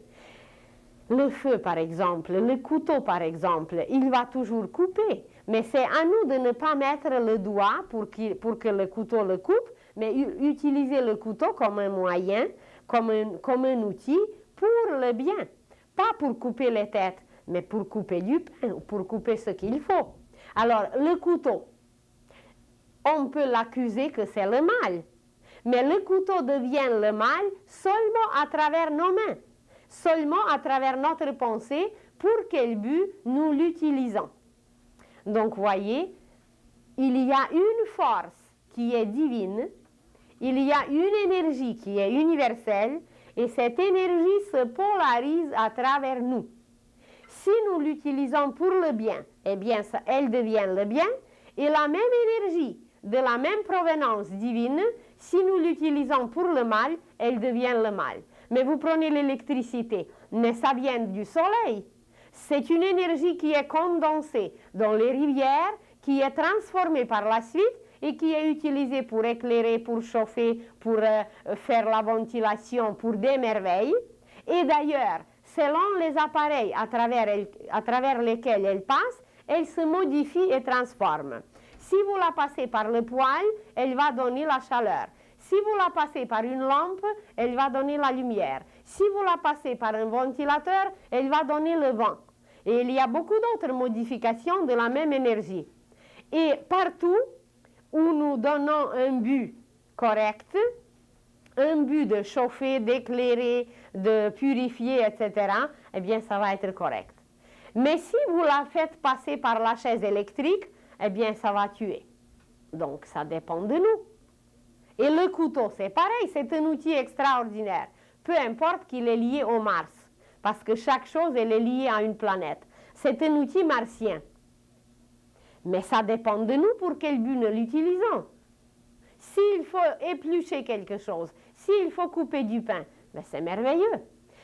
Le feu, par exemple, le couteau, par exemple, il va toujours couper. Mais c'est à nous de ne pas mettre le doigt pour que le couteau le coupe, mais utiliser le couteau comme un moyen, comme un outil pour le bien. Pas pour couper les têtes, mais pour couper du pain, pour couper ce qu'il faut. Alors, le couteau, on peut l'accuser que c'est le mal. Mais le couteau devient le mal seulement à travers nos mains, seulement à travers notre pensée, pour quel but nous l'utilisons. Donc, voyez, il y a une force qui est divine, il y a une énergie qui est universelle, et cette énergie se polarise à travers nous. Si nous l'utilisons pour le bien, eh bien, elle devient le bien, et la même énergie, de la même provenance divine, si nous l'utilisons pour le mal, elle devient le mal. Mais vous prenez l'électricité, mais ça vient du soleil. C'est une énergie qui est condensée dans les rivières, qui est transformée par la suite et qui est utilisée pour éclairer, pour chauffer, pour faire la ventilation, pour des merveilles. Et d'ailleurs, selon les appareils à travers lesquels elle passe, elle se modifie et transforme. Si vous la passez par le poêle, elle va donner la chaleur. Si vous la passez par une lampe, elle va donner la lumière. Si vous la passez par un ventilateur, elle va donner le vent. Et il y a beaucoup d'autres modifications de la même énergie. Et partout où nous donnons un but correct, un but de chauffer, d'éclairer, de purifier, etc., eh bien, ça va être correct. Mais si vous la faites passer par la chaise électrique, eh bien, ça va tuer. Donc, ça dépend de nous. Et le couteau, c'est pareil, c'est un outil extraordinaire. Peu importe qu'il est lié au Mars, parce que chaque chose, elle est liée à une planète. C'est un outil martien. Mais ça dépend de nous pour quel but nous l'utilisons. S'il faut éplucher quelque chose, s'il faut couper du pain, ben c'est merveilleux.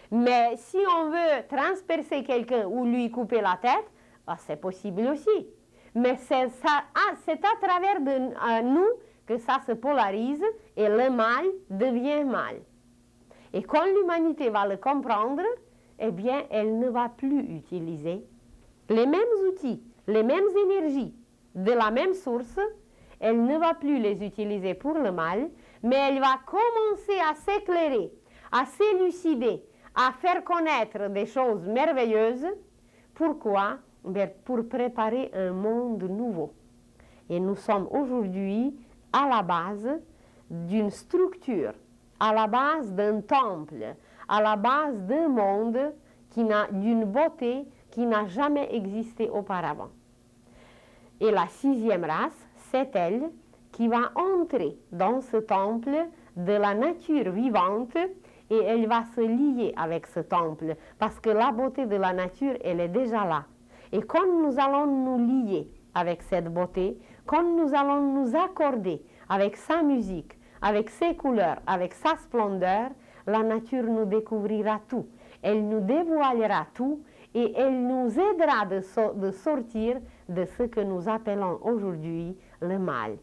Mais si on veut transpercer quelqu'un ou lui couper la tête, ben c'est possible aussi. Mais c'est à travers nous que ça se polarise et le mal devient mal. Et quand l'humanité va le comprendre, eh bien, elle ne va plus utiliser les mêmes outils, les mêmes énergies de la même source. Elle ne va plus les utiliser pour le mal, mais elle va commencer à s'éclairer, à s'élucider, à faire connaître des choses merveilleuses. Pourquoi? Pour préparer un monde nouveau. Et nous sommes aujourd'hui à la base d'une structure, à la base d'un temple, à la base d'un monde d'une beauté qui n'a jamais existé auparavant. Et la sixième race, c'est elle qui va entrer dans ce temple de la nature vivante et elle va se lier avec ce temple parce que la beauté de la nature, elle est déjà là. Et quand nous allons nous lier avec cette beauté, quand nous allons nous accorder avec sa musique, avec ses couleurs, avec sa splendeur, la nature nous découvrira tout. Elle nous dévoilera tout et elle nous aidera de sortir de ce que nous appelons aujourd'hui le mal.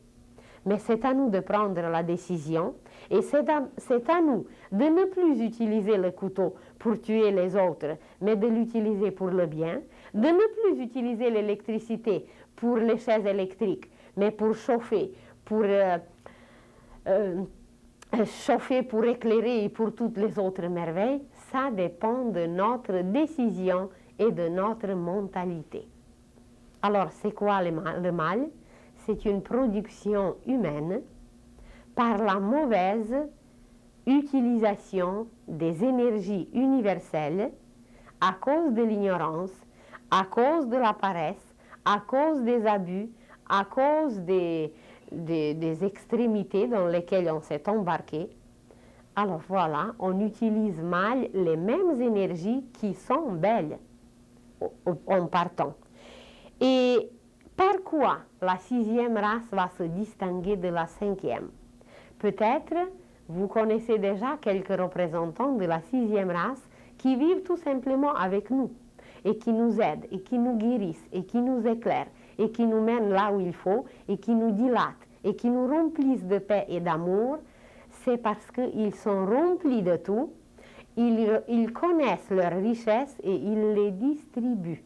Mais c'est à nous de prendre la décision et c'est à nous de ne plus utiliser le couteau pour tuer les autres, mais de l'utiliser pour le bien, de ne plus utiliser l'électricité pour les chaises électriques, mais pour chauffer, pour éclairer et pour toutes les autres merveilles. Ça dépend de notre décision et de notre mentalité. Alors, c'est quoi le mal? C'est une production humaine par la mauvaise utilisation des énergies universelles à cause de l'ignorance, à cause de la paresse, à cause des abus, à cause des extrémités dans lesquelles on s'est embarqué. Alors voilà, on utilise mal les mêmes énergies qui sont belles en partant. Et par quoi la sixième race va se distinguer de la cinquième? Peut-être vous connaissez déjà quelques représentants de la sixième race qui vivent tout simplement avec nous et qui nous aident et qui nous guérissent et qui nous éclairent et qui nous mènent là où il faut et qui nous dilatent et qui nous remplissent de paix et d'amour. C'est parce qu'ils sont remplis de tout, ils connaissent leurs richesses et ils les distribuent.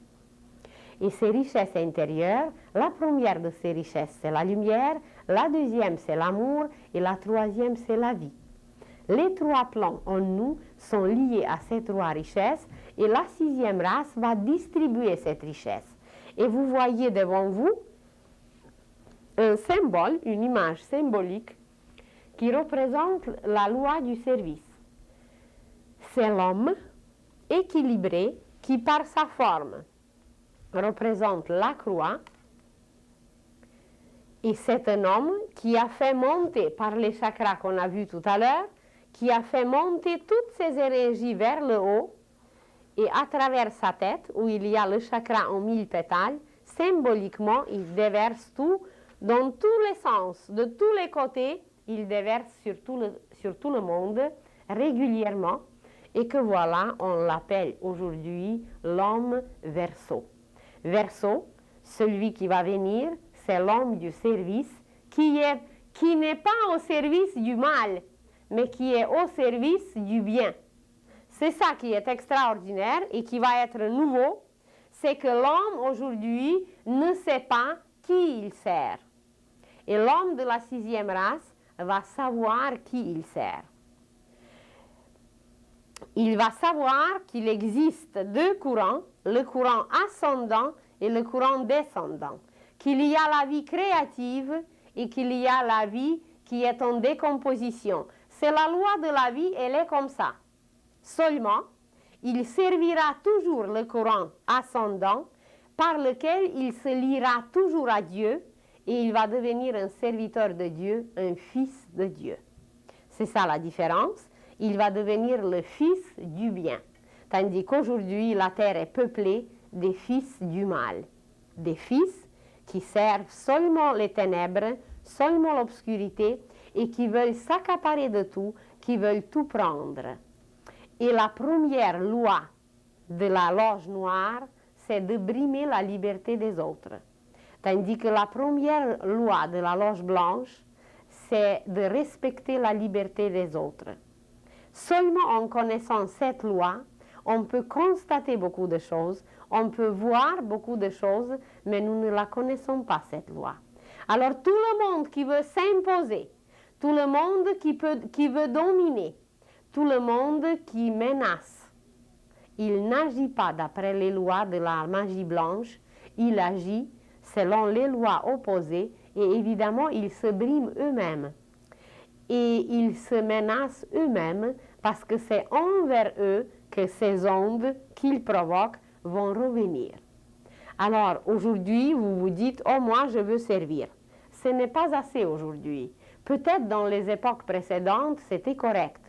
Et ces richesses intérieures, la première de ces richesses, c'est la lumière, la deuxième, c'est l'amour, et la troisième, c'est la vie. Les trois plans en nous sont liés à ces trois richesses, et la sixième race va distribuer cette richesse. Et vous voyez devant vous un symbole, une image symbolique, qui représente la loi du service. C'est l'homme équilibré qui, par sa forme, représente la croix, et c'est un homme qui a fait monter par les chakras qu'on a vus tout à l'heure, qui a fait monter toutes ses énergies vers le haut, et à travers sa tête, où il y a le chakra en 1000 pétales, symboliquement, il déverse tout dans tous les sens, de tous les côtés, il déverse sur tout le monde régulièrement, et que voilà, on l'appelle aujourd'hui l'homme Verseau. Verseau, celui qui va venir, c'est l'homme du service qui n'est pas au service du mal, mais qui est au service du bien. C'est ça qui est extraordinaire et qui va être nouveau, c'est que l'homme aujourd'hui ne sait pas qui il sert. Et l'homme de la sixième race va savoir qui il sert. Il va savoir qu'il existe deux courants, le courant ascendant et le courant descendant, qu'il y a la vie créative et qu'il y a la vie qui est en décomposition. C'est la loi de la vie, elle est comme ça. Seulement, il servira toujours le courant ascendant par lequel il se liera toujours à Dieu et il va devenir un serviteur de Dieu, un fils de Dieu. C'est ça la différence. Il va devenir le fils du bien. Tandis qu'aujourd'hui, la terre est peuplée des fils du mal. Des fils qui servent seulement les ténèbres, seulement l'obscurité et qui veulent s'accaparer de tout, qui veulent tout prendre. Et la première loi de la loge noire, c'est de brimer la liberté des autres. Tandis que la première loi de la loge blanche, c'est de respecter la liberté des autres. Seulement en connaissant cette loi, on peut constater beaucoup de choses, on peut voir beaucoup de choses, mais nous ne la connaissons pas, cette loi. Alors tout le monde qui veut s'imposer, tout le monde qui veut dominer, tout le monde qui menace il n'agit pas d'après les lois de la magie blanche, il agit selon les lois opposées et évidemment, ils se briment eux-mêmes. Et ils se menacent eux-mêmes parce que c'est envers eux que ces ondes qu'ils provoquent vont revenir. Alors, aujourd'hui, vous vous dites « Oh, moi, je veux servir ». Ce n'est pas assez aujourd'hui. Peut-être dans les époques précédentes, c'était correct,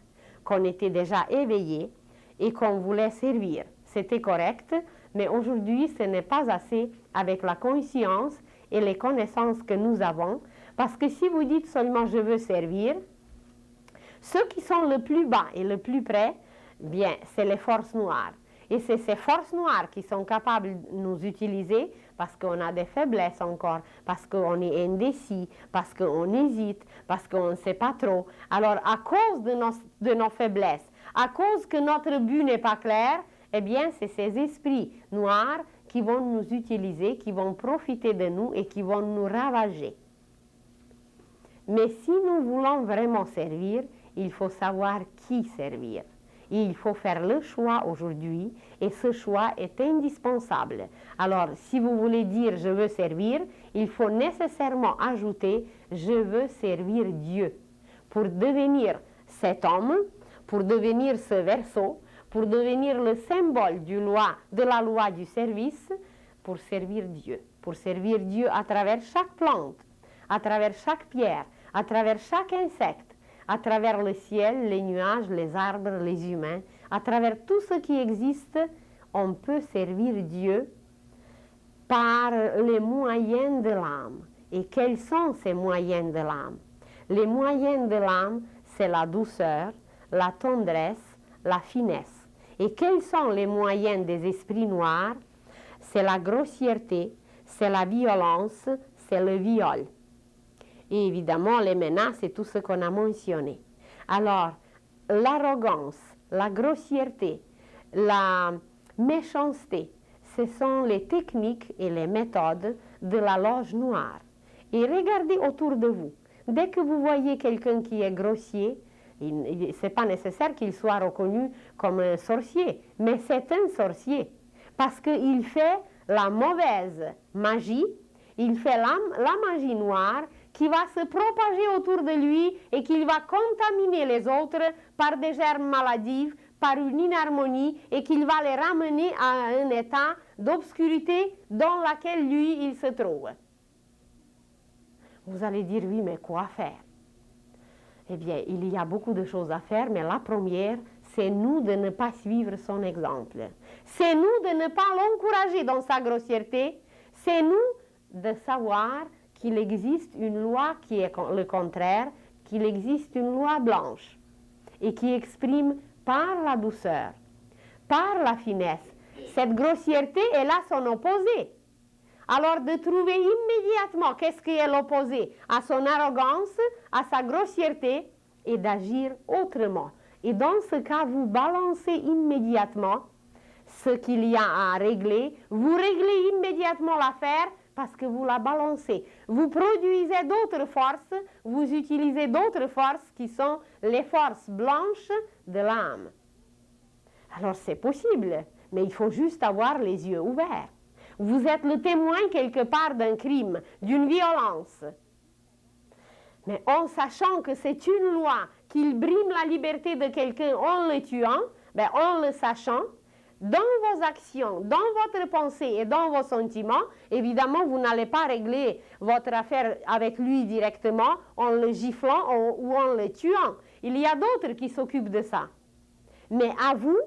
qu'on était déjà éveillé et qu'on voulait servir. C'était correct, mais aujourd'hui, ce n'est pas assez avec la conscience et les connaissances que nous avons, parce que si vous dites seulement « je veux servir », ceux qui sont le plus bas et le plus près, bien, c'est les forces noires. Et c'est ces forces noires qui sont capables de nous utiliser parce qu'on a des faiblesses encore, parce qu'on est indécis, parce qu'on hésite, parce qu'on ne sait pas trop. Alors, à cause de nos faiblesses, à cause que notre but n'est pas clair, eh bien, c'est ces esprits noirs qui vont nous utiliser, qui vont profiter de nous et qui vont nous ravager. Mais si nous voulons vraiment servir, il faut savoir qui servir. Et il faut faire le choix aujourd'hui et ce choix est indispensable. Alors, si vous voulez dire « je veux servir », il faut nécessairement ajouter « je veux servir Dieu » pour devenir cet homme, pour devenir ce verseau, pour devenir le symbole de la loi du service, pour servir Dieu à travers chaque plante, à travers chaque pierre, à travers chaque insecte, à travers le ciel, les nuages, les arbres, les humains, à travers tout ce qui existe, on peut servir Dieu par les moyens de l'âme. Et quels sont ces moyens de l'âme? Les moyens de l'âme, c'est la douceur, la tendresse, la finesse. Et quels sont les moyens des esprits noirs? C'est la grossièreté, c'est la violence, c'est le viol. Et évidemment, les menaces et tout ce qu'on a mentionné. Alors, l'arrogance, la grossièreté, la méchanceté, ce sont les techniques et les méthodes de la loge noire. Et regardez autour de vous. Dès que vous voyez quelqu'un qui est grossier, ce n'est pas nécessaire qu'il soit reconnu comme un sorcier, mais c'est un sorcier. Parce qu'il fait la mauvaise magie, il fait la magie noire, qui va se propager autour de lui et qui va contaminer les autres par des germes maladifs, par une inharmonie et qu'il va les ramener à un état d'obscurité dans lequel lui, il se trouve. Vous allez dire, oui, mais quoi faire? Eh bien, il y a beaucoup de choses à faire, mais la première, c'est nous de ne pas suivre son exemple. C'est nous de ne pas l'encourager dans sa grossièreté. C'est nous de savoir qu'il existe une loi qui est le contraire, qu'il existe une loi blanche et qui exprime par la douceur, par la finesse. Cette grossièreté, elle a son opposé. Alors de trouver immédiatement qu'est-ce qui est l'opposé à son arrogance, à sa grossièreté et d'agir autrement. Et dans ce cas, vous balancez immédiatement ce qu'il y a à régler, vous réglez immédiatement l'affaire parce que vous la balancez. Vous produisez d'autres forces, vous utilisez d'autres forces qui sont les forces blanches de l'âme. Alors c'est possible, mais il faut juste avoir les yeux ouverts. Vous êtes le témoin quelque part d'un crime, d'une violence. Mais en sachant que c'est une loi qui brime la liberté de quelqu'un en le tuant, en le sachant, dans vos actions, dans votre pensée et dans vos sentiments, évidemment, vous n'allez pas régler votre affaire avec lui directement en le giflant ou en le tuant. Il y a d'autres qui s'occupent de ça. Mais à vous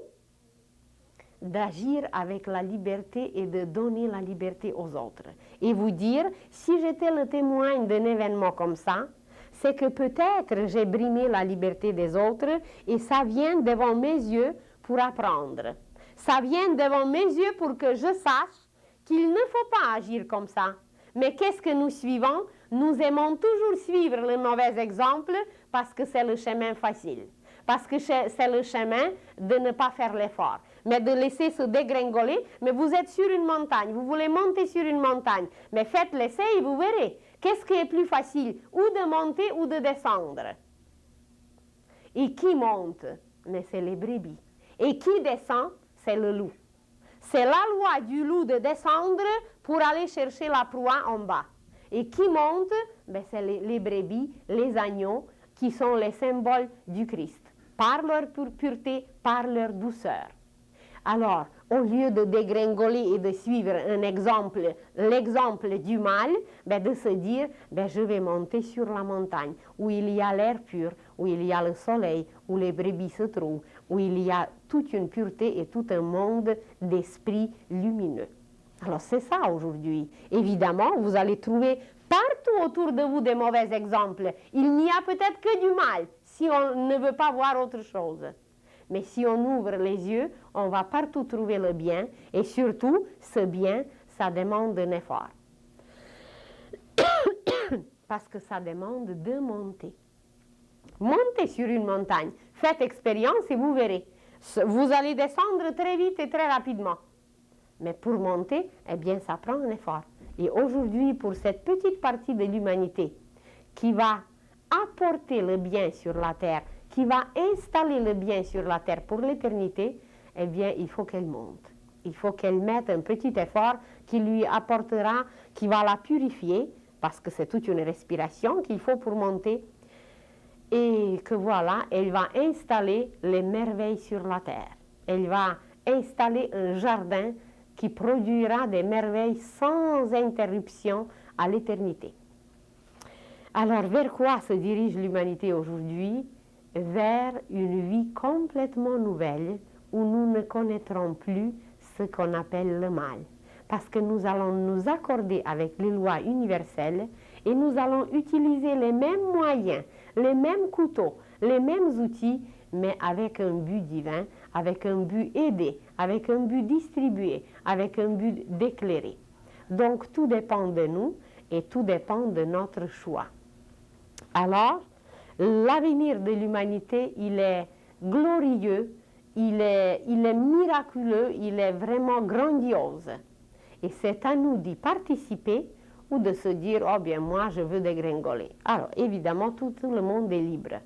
d'agir avec la liberté et de donner la liberté aux autres. Et vous dire, si j'étais le témoin d'un événement comme ça, c'est que peut-être j'ai brimé la liberté des autres et ça vient devant mes yeux pour apprendre. Ça vient devant mes yeux pour que je sache qu'il ne faut pas agir comme ça. Mais qu'est-ce que nous suivons? Nous aimons toujours suivre le mauvais exemple parce que c'est le chemin facile. Parce que c'est le chemin de ne pas faire l'effort, mais de laisser se dégringoler. Mais vous êtes sur une montagne, vous voulez monter sur une montagne, mais faites l'essai et vous verrez. Qu'est-ce qui est plus facile? Ou de monter ou de descendre. Et qui monte? Mais c'est les brebis. Et qui descend? c'est le loup. C'est la loi du loup de descendre pour aller chercher la proie en bas. Et qui monte? Ben, c'est les brebis, les agneaux, qui sont les symboles du Christ, par leur pureté, par leur douceur. Alors, au lieu de dégringoler et de suivre l'exemple du mal, ben de se dire, ben je vais monter sur la montagne, où il y a l'air pur, où il y a le soleil, où les brebis se trouvent, où il y a toute une pureté et tout un monde d'esprit lumineux. Alors c'est ça aujourd'hui. Évidemment, vous allez trouver partout autour de vous des mauvais exemples. Il n'y a peut-être que du mal, si on ne veut pas voir autre chose. Mais si on ouvre les yeux, on va partout trouver le bien. Et surtout, ce bien, ça demande un effort. Parce que ça demande de monter. Montez sur une montagne. Faites expérience et vous verrez. Vous allez descendre très vite et très rapidement. Mais pour monter, eh bien, ça prend un effort. Et aujourd'hui, pour cette petite partie de l'humanité qui va apporter le bien sur la terre, qui va installer le bien sur la terre pour l'éternité, eh bien, il faut qu'elle monte. Il faut qu'elle mette un petit effort qui lui apportera, qui va la purifier, parce que c'est toute une respiration qu'il faut pour monter, et que voilà, elle va installer les merveilles sur la terre. Elle va installer un jardin qui produira des merveilles sans interruption à l'éternité. Alors, vers quoi se dirige l'humanité aujourd'hui? Vers une vie complètement nouvelle où nous ne connaîtrons plus ce qu'on appelle le mal. Parce que nous allons nous accorder avec les lois universelles et nous allons utiliser les mêmes moyens, les mêmes couteaux, les mêmes outils, mais avec un but divin, avec un but aidé, avec un but distribué, avec un but d'éclairer. Donc tout dépend de nous et tout dépend de notre choix. Alors, l'avenir de l'humanité, il est glorieux, il est miraculeux, il est vraiment grandiose. Et c'est à nous d'y participer ou de se dire, oh bien moi je veux dégringoler. Alors évidemment tout le monde est libre.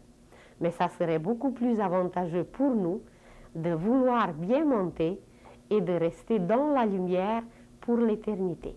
Mais ça serait beaucoup plus avantageux pour nous de vouloir bien monter et de rester dans la lumière pour l'éternité.